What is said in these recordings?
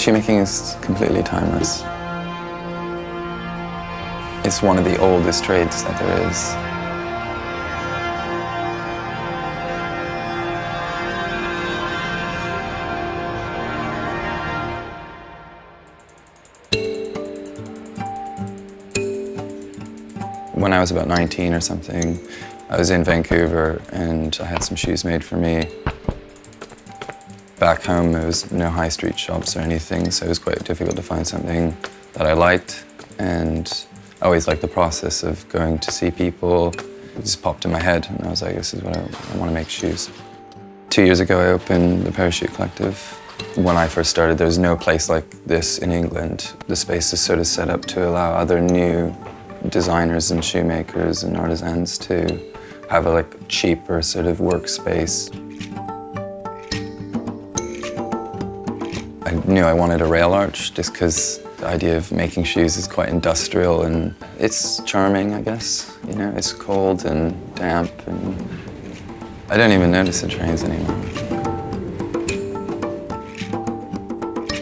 Shoemaking is completely timeless. It's one of the oldest trades that there is. When I was about 19 or something, I was in Vancouver and I had some shoes made for me. Back home, there was no high street shops or anything, so it was quite difficult to find something that I liked. And I always liked the process of going to see people. It just popped in my head, and I was like, this is what I want to make shoes. 2 years ago, I opened the Parachute Collective. When I first started, there was no place like this in England. The space is sort of set up to allow other new designers and shoemakers and artisans to have a cheaper sort of workspace. I knew I wanted a rail arch just because the idea of making shoes is quite industrial and it's charming, I guess. You know, it's cold and damp and I don't even notice the trains anymore.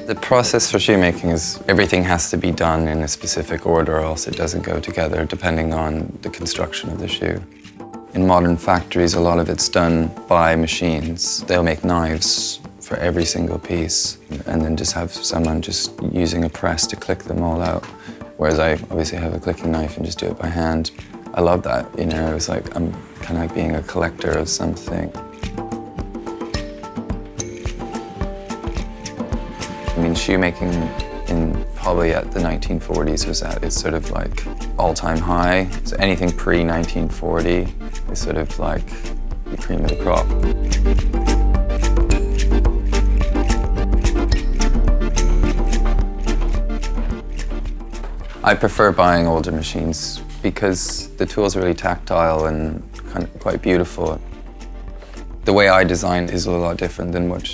The process for shoemaking is everything has to be done in a specific order or else it doesn't go together depending on the construction of the shoe. In modern factories, a lot of it's done by machines. They'll make knives for every single piece and then just have someone just using a press to click them all out. Whereas I obviously have a clicking knife and just do it by hand. I love that, you know, it's like I'm kind of like being a collector of something. I mean, shoemaking in probably at the 1940s was at its sort of like all-time high. So anything pre-1940 is sort of like the cream of the crop. I prefer buying older machines because the tool's really tactile and kind of quite beautiful. The way I design is a lot different than what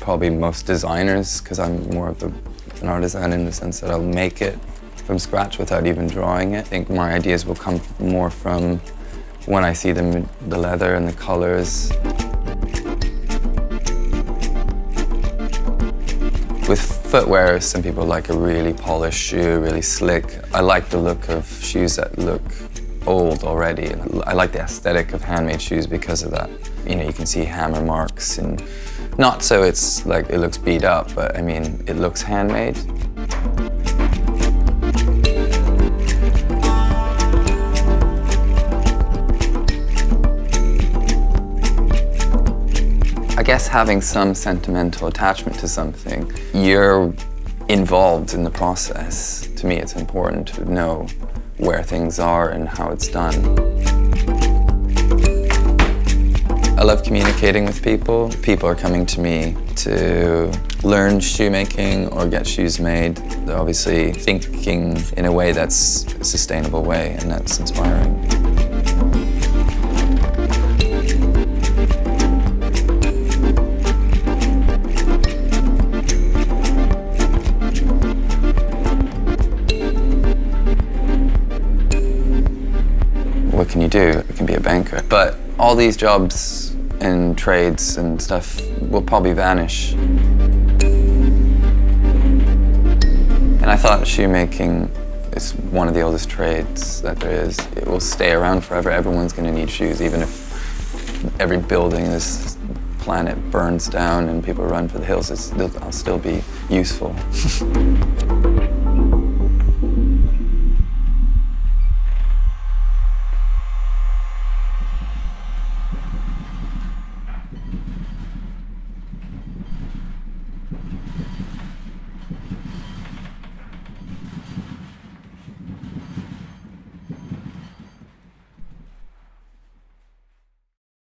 probably most designers, because I'm more of an artisan in the sense that I'll make it from scratch without even drawing it. I think my ideas will come more from when I see them, the leather and the colors. With footwear, some people like a really polished shoe, really slick. I like the look of shoes that look old already. And I like the aesthetic of handmade shoes because of that. You know, you can see hammer marks and not so it's like it looks beat up, but I mean, it looks handmade. I guess having some sentimental attachment to something, you're involved in the process. To me, it's important to know where things are and how it's done. I love communicating with people. People are coming to me to learn shoemaking or get shoes made. They're obviously thinking in a way that's a sustainable way, and that's inspiring. What can you do? You can be a banker. But all these jobs and trades and stuff will probably vanish. And I thought shoemaking is one of the oldest trades that there is. It will stay around forever. Everyone's going to need shoes, even if every building in this planet burns down and people run for the hills, it'll still be useful.